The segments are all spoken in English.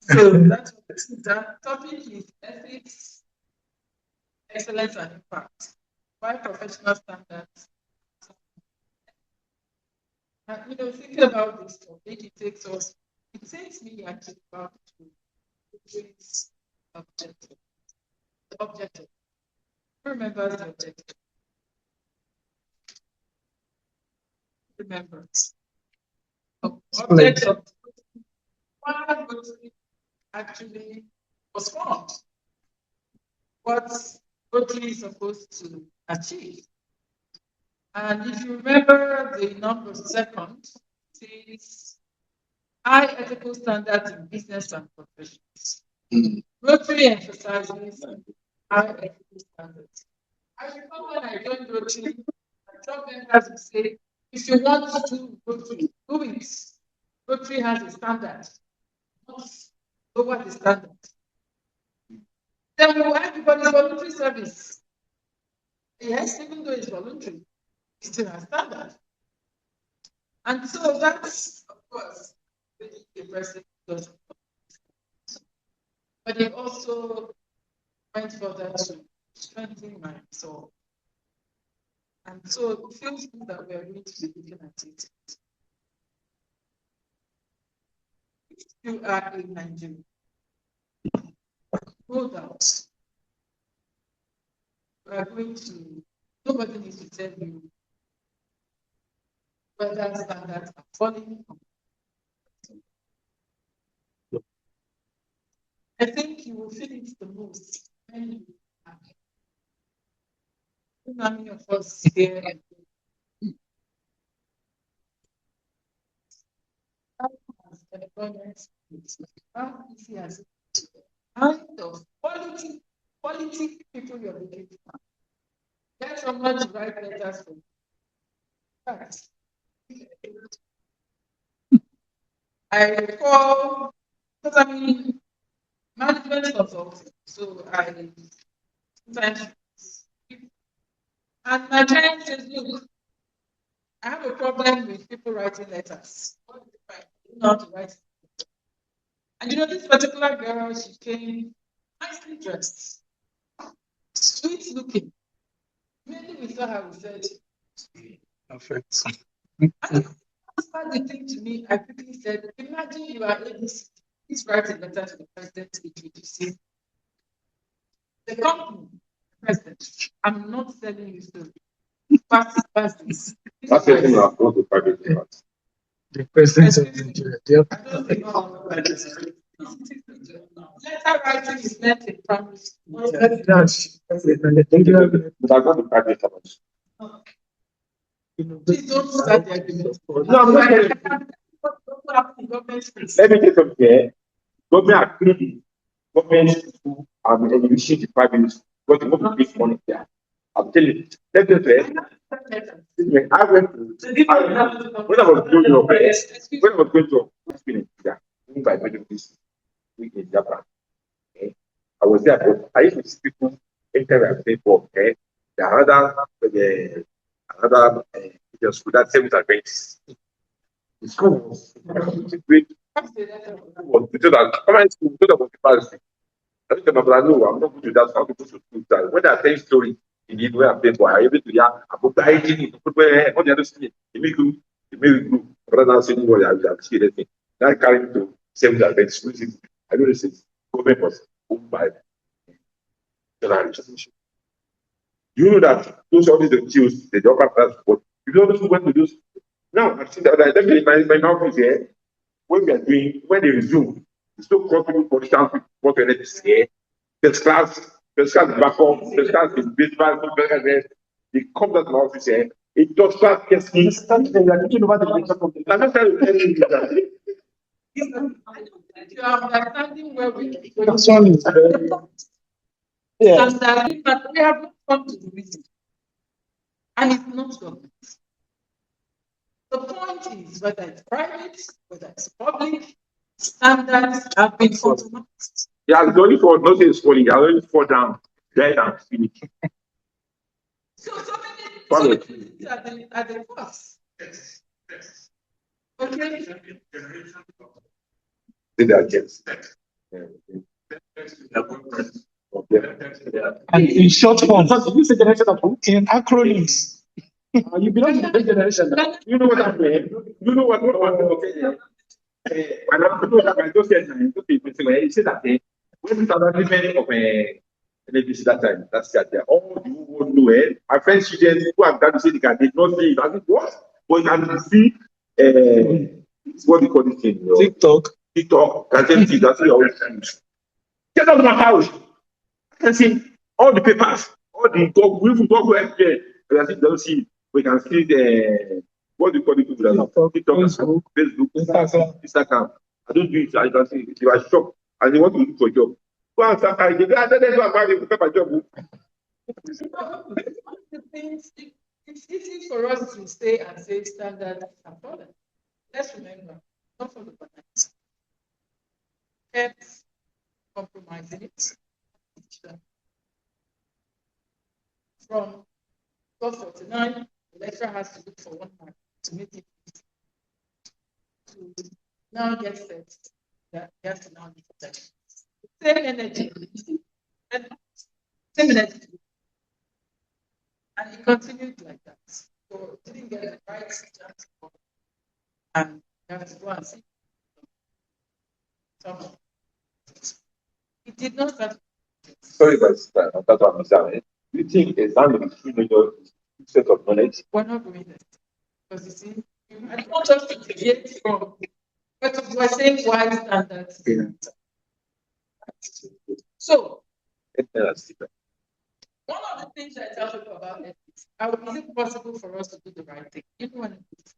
So that's what it is. That topic is ethics, excellence, and impact. Why professional standards? And thinking about this topic, it takes me actually back to this objective. The objective. Who remembers the objective? Remembers. Objective. Why Rotary actually was formed? What Rotary is supposed to achieve? And if you remember the number second, it says high ethical standards in business and professions. Rotary emphasizes high ethical standards. I recall when I joined Rotary, I told members to say, if you want to do Rotary, do it. Rotary has a standard, not lower the standard. Then we will everybody's voluntary service. Yes, even though it's voluntary, it still has standard. And so that's, of course, the president does. But it also went further to strengthen my soul. And so it feels good that we are going to be looking at it. If you are in Nigeria, no doubt, we are going to, nobody needs to tell you whether standards are falling. I think you will feel it the most when you are. How many of us here? Employment, how easy has it kind of quality people you're looking for? Get someone to write letters for you. I recall, because I mean, management consulting, so I sometimes, and my client says, look, I have a problem with people writing letters. What if I don't know how to write? And this particular girl, she came nicely dressed, sweet looking. Mainly we saw her, we said, Perfect. and the thing to me, I quickly said, imagine you are ABC. Please write a letter to the president introducing the company. President, I'm not selling you so. Pass this. That's the thing I've got to private part. The president of Nigeria. I don't think letter writing is meant in primary school. That's But I got the private part. Please don't start the argument. No, I'm not getting it. Let me get something here. Government agreed. Government school and education department got a lot of big money there. I'm telling you. Let me say, I went to when I was going to Nigeria, by medical in Japan. Okay? I was there, but I used to see people enter and pay for okay. The school that same advantage. The school was great. Was between that primary school, that was embarrassing. I think no, I'm not going to that. How to go to school. When I tell story, indeed, where I pay for, I able to about the hygiene, on the other side, the make group, rather than saying what I will see anything. That carry me to same advantage. I know this is government was owned by you know that those all these accused, the upper class, but you know those who went to those. Now, I've seen that definitely my office here, when we are doing, when they resume, it's so comfortable for some people, what we need to say. First class back home, first class is baseball, they come to my office here. It does not get me. I'm not telling you You are understanding where we yeah. But we have not come to the reason. And it's not government. The point is whether it's private, whether it's public, standards have been compromised. yeah, it's only for nothing is falling, I only fall down, dead and finish. So many things are the cause. Yes. Okay. Say that again. And in short form, you say generation of in acronyms. You belong to the generation. You know what I'm saying? You know what? And I'm going to just get to people say that when we started living of a that time, that's that. All you won't know it. My friends, students who have done the they did not see it. I think what? But you can see what do you call this thing? TikTok. TikTok. Can see that's your own. Get out of my house. I can see all the papers, all the we will go everywhere. We can see don't see. We can see the what do you call it? TikTok, Facebook, Instagram. I don't do it. I can see you are shocked and you want to look for a job. Go and start. I don't know about job. It's easy for us to stay and say standard and product. Let's remember, not for the banana. Kept compromising it. From 12:49, the lecturer has to look for 1 mark to make it easy. To now get set, that he has to now be protected. Same energy. Same energy. And he continued like that. So he didn't get the right chance. And you have to go and see someone. He did not start. Sorry, but that's what I'm saying. You think exam is 3 major set of knowledge? We're not going there. Because you see, I don't want us to deviate from, but we're saying why standards. Yeah. So, one of the things I tell people about ethics, is it possible for us to do the right thing, even when it's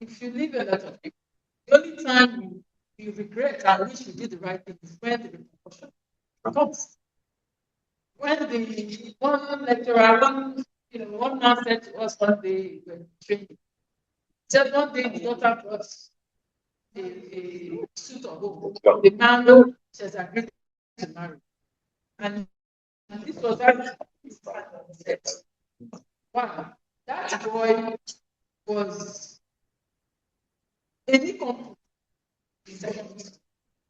if you leave a lot of people, the only time you regret and wish you did the right thing is when the repercussion comes. When the one lecturer, one man said to us one day when training, said one day the daughter brought a suit of home. The man she has agreed to marry. And this was that wow, that boy was any company.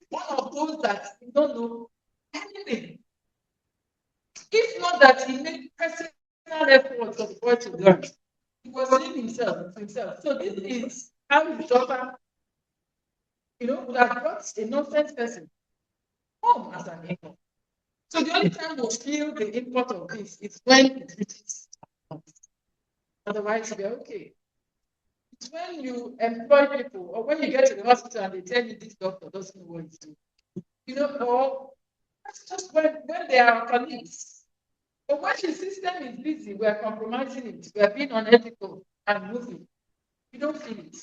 One of those that you don't know anything. If not that he made personal effort for the boy to learn, he was seeing himself. So this is how his daughter, would have brought a nonsense person home as an income. So the only time we'll feel the import of this is when it reaches. Otherwise, we're okay. It's when you employ people or when you get to the hospital and they tell you this doctor doesn't know what he's doing. Or that's just when they are colleagues. But when the system is busy, we're compromising it, we're being unethical and moving. You don't feel it.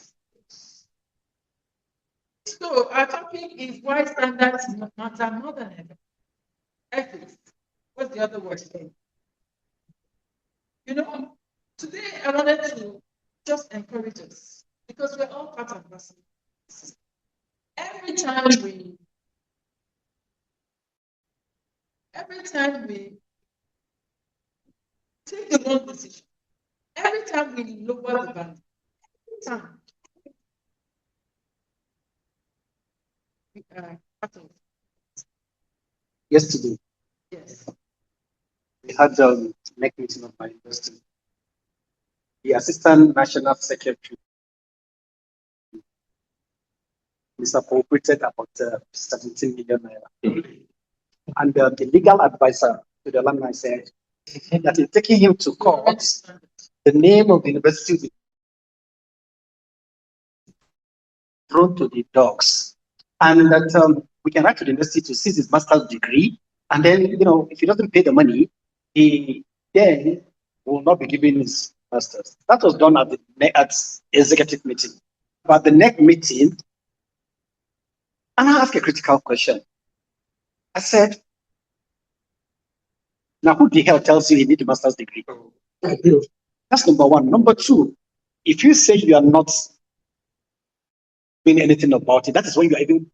So our topic is why standards matter more than ever. Ethics. What's the other word? Today I wanted to just encourage us because we're all part of the system. Every time we take the wrong decision, every time we lower the value, every time we are part of. Yesterday, yes, we had a next meeting of my university. The Assistant National Secretary is appropriated about 17 million naira. And the legal advisor to the alumni said that in taking him to court, the name of the university will be thrown to the dogs. And that we can write to the university to seize his master's degree. And then, if he doesn't pay the money, he then will not be given his master's. That was done at the executive meeting. But the next meeting, and I asked a critical question. I said, now who the hell tells you you need a master's degree? That's number one. Number two, if you say you are not doing anything about it, that is when you are even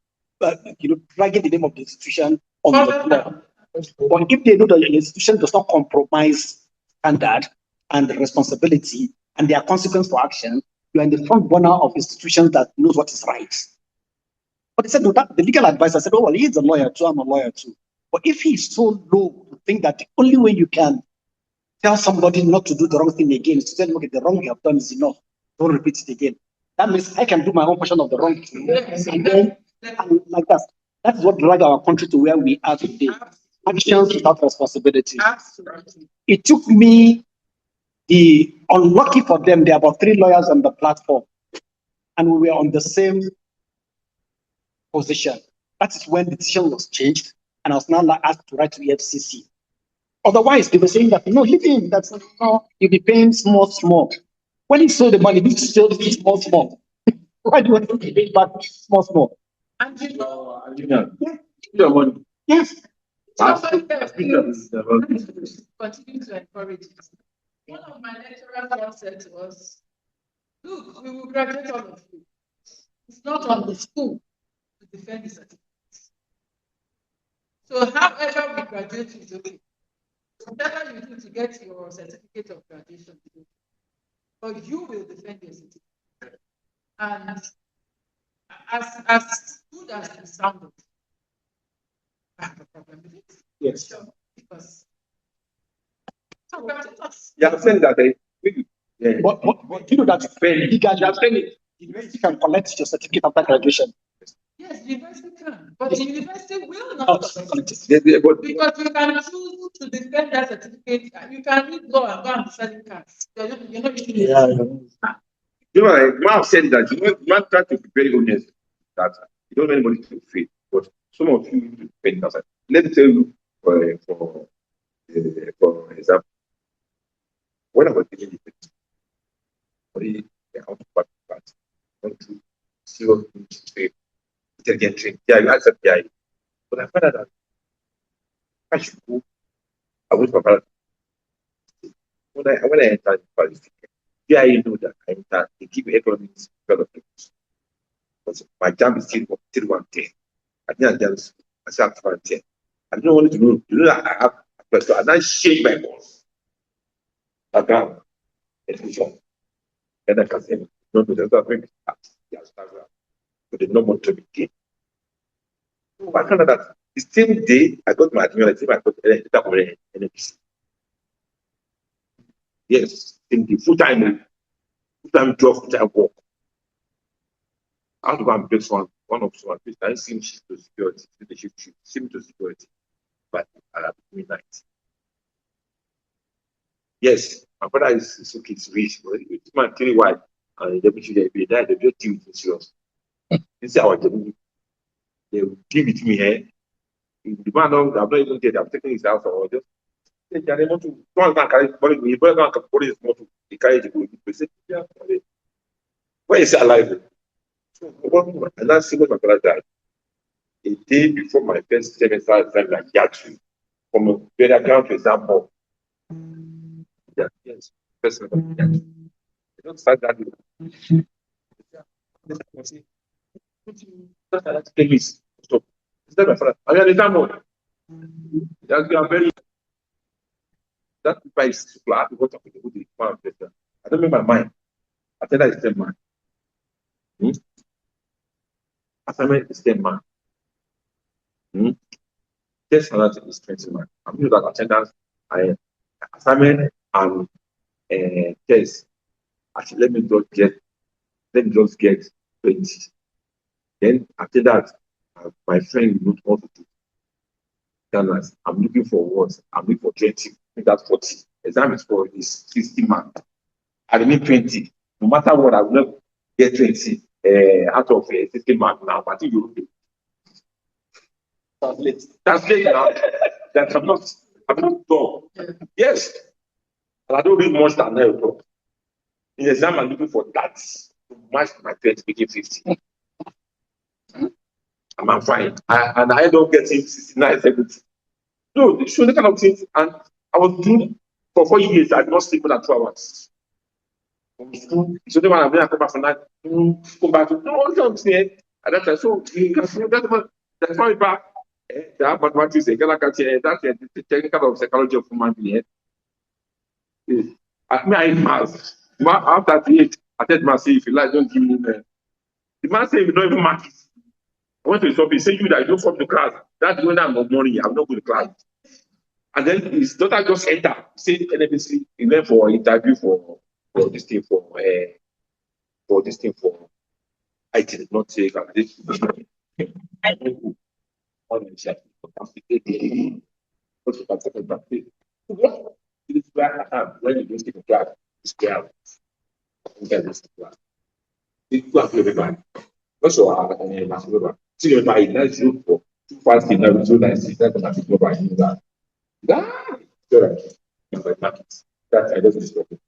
dragging the name of the institution on the floor. But if they know that the institution does not compromise standard and responsibility and there are consequences for action, you are in the front burner of institutions that knows what is right. But they said, no, that the legal advisor said, oh, well, he's a lawyer too, I'm a lawyer too. But if he's so low to think that the only way you can tell somebody not to do the wrong thing again is to tell them, okay, the wrong you have done is enough. Don't repeat it again. That means I can do my own portion of the wrong too. And then, and like that. That's what dragged our country to where we are today. Actions without responsibility. Absolutely. It took me unlucky for them, there are about 3 lawyers on the platform, and we were on the same position. That is when the decision was changed, and I was now asked to write to the FCC. Otherwise, they were saying that, no, leave him, that's no, you'll be paying small. When he sold the money, he sold it small. Why do you want to pay back small? And you know, Your money. Yes. somebody else continue to encourage it. One of my lecturers once said to us, look, we will graduate all of you. It's not on the school to defend the certificates. So however we graduate is okay. Whatever you do to get your certificate of graduation, but you will defend your certificate. And as good as it sounded, I have a problem with it. Yes. Because You have said that But you know that you have said it. The university can collect your certificate after graduation. yes, the university can, but the university will Oh, not. but Because you can choose to defend that certificate. You can read law and go and be selling cars. You're not using it. you know, man said that man try to be very honest that you don't want anybody to fail, but some of you need to defend yourself. Let me tell you for example, when I was taking the out of part, went to serious intelligent training. Yeah, you answered yeah. But I found out that I should go. I went for parallel. When I entered Paris, yeah, you know that I entered they give economics development. But my jam is still 110. I think I said 110. I don't want to know. You know that I have a person, and I shake my boss. Background, education. And I can say, no, there's nothing. Yes, but the normal to be gained. So I found out that the same day I got my admission, I got NFC. Yes, in the full-time job, full-time work. I have to go and break one of someone. I see shift to security, see me to security, but I have midnight. Yes, my brother is okay, it's rich, but it's my three wife, and the deputy they died, they just deal with serious. This is our job. They will give it to me here. The man don't, I'm not even there, I'm taking his house or just they want to go and carry money, you better go and carry his motor, he carry the money. They say, yeah, where is he alive? So, and that's what my brother died. A day before my first semester exam, like Yatu, from a better ground to example. Yeah, yes, first semester. They don't start that. Please stop. Is that my father? I mean, the that you are very. That price is flat. What of the pound? I don't make my mind. I tell that it's 10 man. Assignment is 10 man. Test analysis is 20 man. I'm using that attendance, assignment and test. Actually, let me just get 20. Then after that, my friend will not want to do Ghana's. I'm looking for what? I'm looking for 20. That's 40. Exam is 60 mark. I remain 20. No matter what, I will not get 20 out of 60 mark now. But you will do. Translate now. That I'm not done. Yes. And I don't read much than that. In exam, I'm looking for that to match my 20, making 50. I'm fine. And I don't get 69, 70. No, they show the kind of things. And I was doing for 4 years, I did not sleep more than 2 hours. From school. So then when I'm come back from that, come back to no jobs here. And that's so you can see that's why back. That mathematics, that's the technical of psychology of human being. I mean, I math. After 38, I said, "Man, if you like, don't give me the man say, you don't even mark it. I went to the office, say you that you don't come to class. That's when I'm of money, I'm not going to class. And then his daughter just entered, said NBC, he went for interview for this thing for this thing for I did not take and this I don't know how many shots. This where I am when you don't take a class, it's where you get this class. It's to everybody. That's what I mean. See, everybody, that's you for 2 5 now, 2 9 6, that's not everybody do that. That I don't disturb it.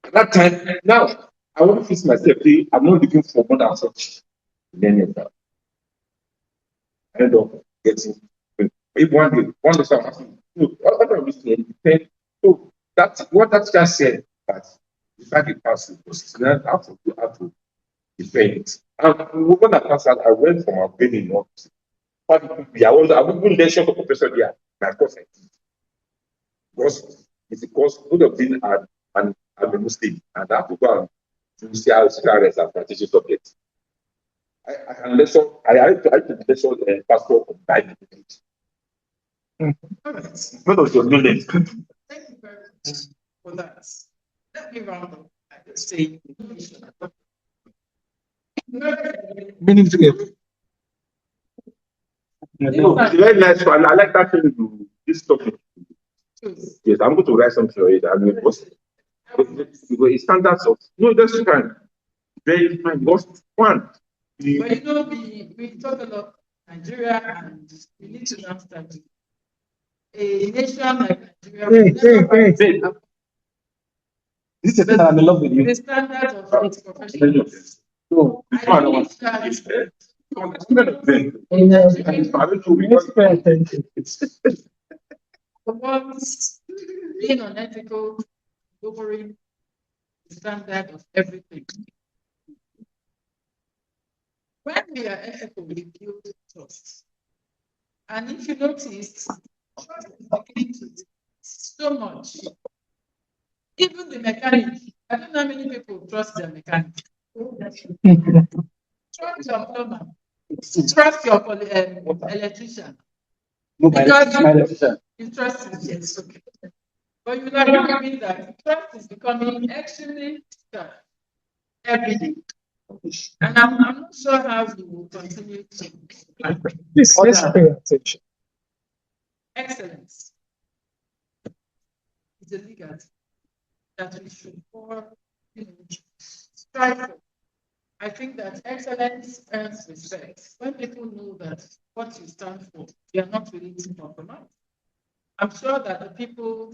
At that time, now I want to fix myself. See, I'm not looking for more than such. Then I end up getting. If one day someone asks me, look, what are we saying? So that's what that guy said. That the fact it passed was not how to defend it. And when I passed out, I went for my training. But I wouldn't mention the professor there. My course I did. Because it's because would have been I'm a Muslim and I have to go and see how CRS and strategic subjects. I can lesson, I have to lesson pastor on Bible. What was your knowledge? Thank you very much for that. Let me round up by saying, Meaning together. No, it's very nice one. I like that thing to this topic. Yes, I'm going to write something for it. I mean, the standards of no, that's fine. Very fine. Because one, but you know, we talk a lot Nigeria, and we need to understand a nation like Nigeria. This is the thing that I'm in love with you. The standard of its professionals. No, I believe that once being unethical, lowering the standard of everything. When we are ethical, we build trust. And if you notice, trust is beginning to so much. Even the mechanic, I don't know how many people trust their mechanic. Trust your plumber. Trust your electrician. Because you trust him, yes, okay. But you will agree with me that trust is becoming extremely scarce every day. And I'm not sure how we will continue to. Please, let's pay attention. Excellence is a legacy that we should all strive for. I think that excellence earns respect. When people know that what you stand for, you are not willing to compromise. I'm sure that the people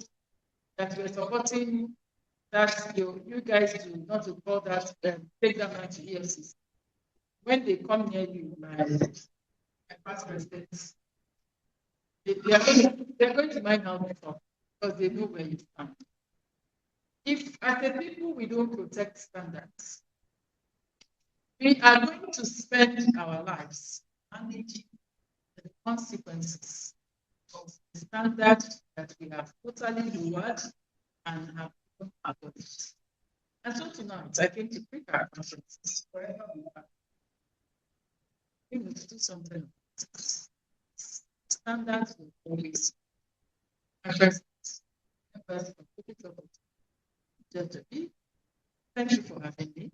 that were supporting that you guys do not to call that take them out to EFCC. When they come near you, my past residents, they're going to mind how they talk because they know where you stand. If as a people we don't protect standards, we are going to spend our lives managing the consequences of the standard that we have totally lowered and have abolished. And so tonight, I came to pick our consciences wherever we are. We need to do something. Standards will always address it. Jabi, thank you for having me.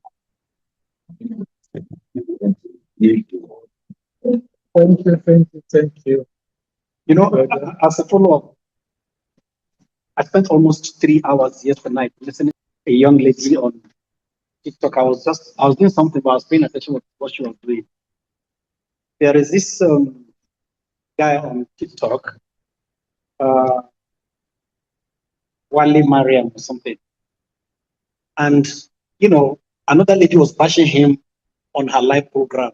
Thank you. You know, as a follow-up, I spent almost 3 hours yesterday night listening to a young lady on TikTok. I was doing something, but I was paying attention to what she was doing. There is this guy on TikTok, Wale Mariam or something. And, you know, another lady was bashing him on her live program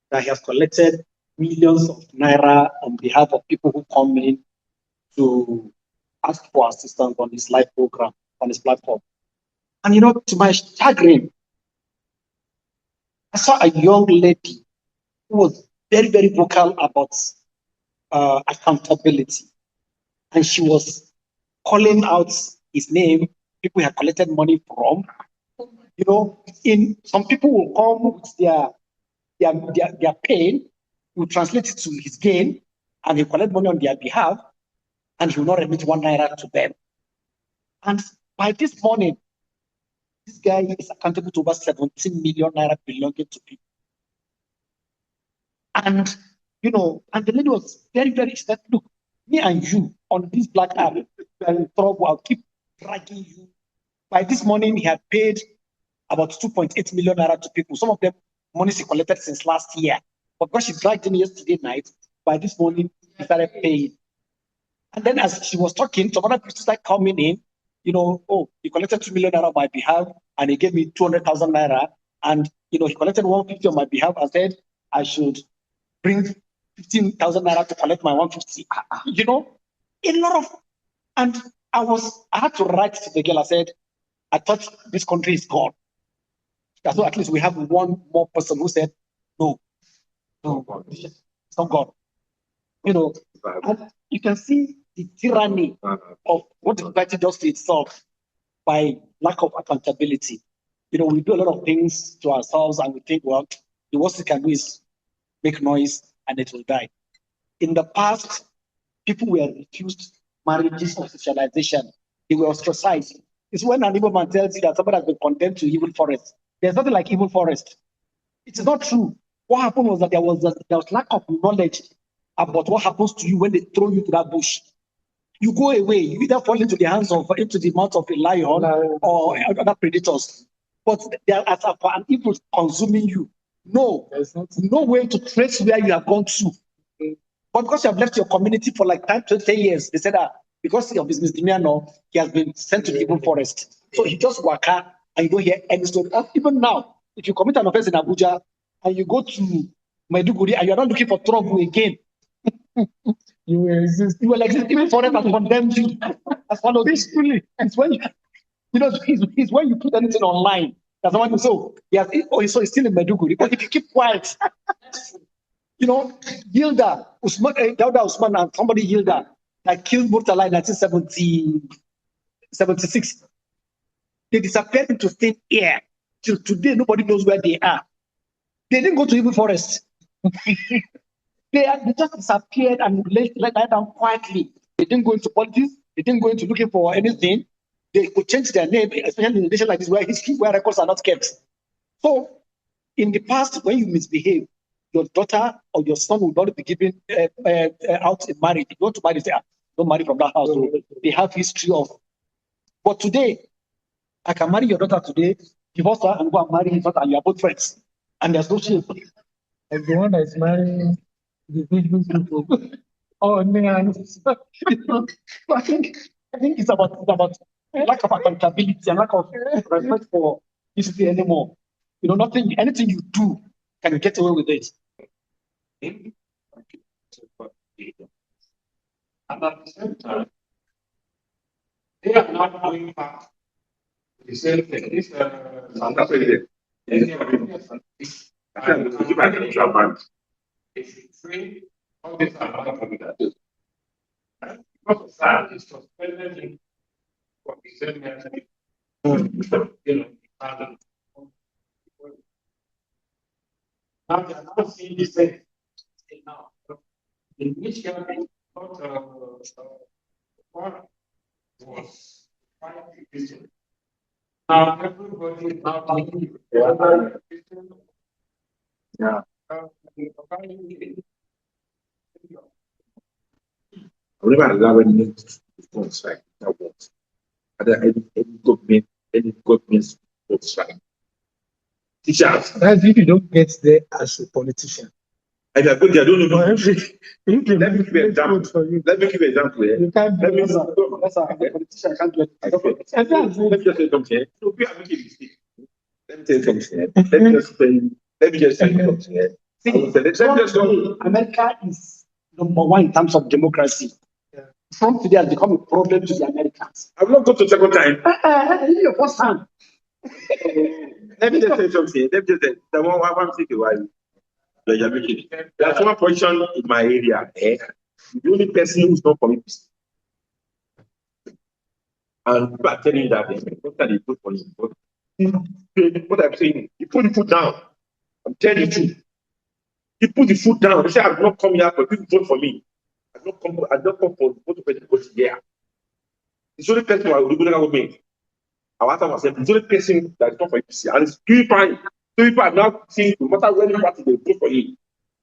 that he has collected millions of naira on behalf of people who come in to ask for assistance on his live program, on his platform. And, you know, to my chagrin, I saw a young lady who was very, very vocal about accountability. And she was calling out his name, people he had collected money from. You know, some people will come with their their pain, will translate it to his gain, and he collect money on their behalf, and he will not remit 1 naira to them. And by this morning, this guy is accountable to over 17 million naira belonging to people. And and the lady was very, very sad. Look, me and you on this black app, we are in trouble. I'll keep dragging you. By this morning, he had paid about 2.8 million naira to people. Some of them money he collected since last year. But because she dragged him yesterday night, by this morning, he started paying. And then as she was talking, some other people started coming in, oh, he collected 2 million naira on my behalf, and he gave me 200,000 naira. And, he collected 150 on my behalf and said I should bring 15,000 naira to collect my 150. A lot of, and I had to write to the girl. I said, I thought this country is gone. So at least we have one more person who said, no, it's not gone. And you can see the tyranny of what the society does to itself by lack of accountability. We do a lot of things to ourselves and we think, well, the worst we can do is make noise and it will die. In the past, people were refused marriages of socialization. They were ostracized. It's when an evil man tells you that somebody has been condemned to evil forest. There's nothing like evil forest. It is not true. What happened was that there was lack of knowledge about what happens to you when they throw you to that bush. You go away. You either fall into the mouth of a lion or other predators. But there as for an evil consuming you, there's no way to trace where you have gone to. But because you have left your community for like 10 years, they said that because of his misdemeanor, he has been sent to the evil forest. So he just walk out and you don't hear any story. And even now, if you commit an offense in Abuja and you go to Maiduguri and you are not looking for trouble again, you will exist. You will exist even forest has condemned you. As one of these truly, it's when it's when you put anything online. That's someone who so so he's still in Maiduguri. But if you keep quiet, Hilda Usman, Dauda Usman and somebody Hilda that killed Murtala in 1976. They disappeared into thin air. Till today, nobody knows where they are. They didn't go to evil forest. They just disappeared and let down quietly. They didn't go into politics. They didn't go into looking for anything. They could change their name, especially in a nation like this where records are not kept. So, in the past, when you misbehave, your daughter or your son will not be given out in marriage. If you want to marry, say, don't marry from that house. So they have history of. But today, I can marry your daughter today, divorce her, and go and marry his daughter, and you are both friends. And there's no shame. Like the one that is marrying the people. Oh man. I think it's about lack of accountability and lack of respect for history anymore. Anything you do, can you get away with it? And at the same time, they are not going back to the same thing. This if you train all these are not coming at it. Because that is suspended in for the same method. Now they are now seeing the same thing now. In which Jabi was quite Christian. Now everybody is now taking the other Christian. Yeah. I've never allowed any response like that once. Any government strike. Teachers. That's if you don't get there as a politician. And I go there, I don't know. Let me give Let me give you an example. Let me give you an example. You can't Let me that's a politician can't do it. Let me just say something. No, we are making a mistake. Let me tell you something. Let me just say something. America is number one in terms of democracy. Trump today has become a problem to the Americans. I will not go to second time. Your first time. Let me just say something. Let me just say the one thing why you're making. There's one position in my area. The only person who's not coming. And people are telling you that they put for you. What I'm saying, you put the foot down. I'm telling you the truth. He put the foot down. He said, I've not come here for people to vote for me. I've not come for vote for anybody here. It's only person who are regular government. Our time was the only person that is not for APC. And it's doing fine. So people are now saying no matter when party they vote for him.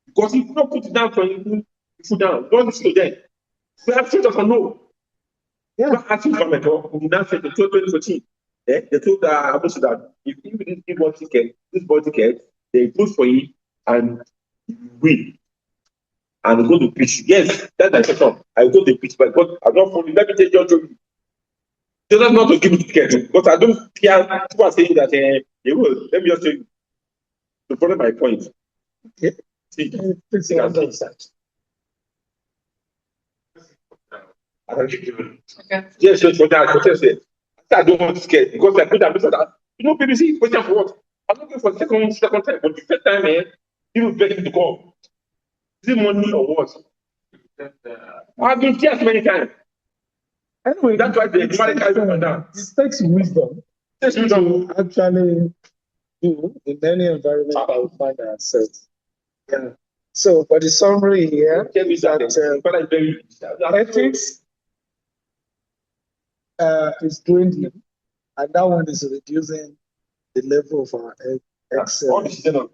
Because he did not put it down for him, put down. Don't listen to them. We have told us no. Yeah, asking government or now said the 2014. Yeah, they told Abuso that if you didn't give one ticket, this boy ticket, they vote for him and win. And go to pitch. Yes, that's my question. I go to pitch, but God, I'm not following. Let me tell you, Jabi. Just not to give me ticket because I don't care. People are saying that they will. Let me just tell you to follow my point. Yeah. See, It's see, under research. I can give you. Okay. Yes, yes, for that. What I said, I don't want to get because I put that that. You know, BBC question for what? I'm looking for second time, but the first time, people beg him to come. Is it money or what? I've been here many times. Anyway, That's why the money carry me down. it takes wisdom Yes, you to know. actually do in any environment that we find ourselves. Yeah. So, for the summary here, Tell me that but I very ethics is dwindling, and that one is reducing the level of our all excellence. the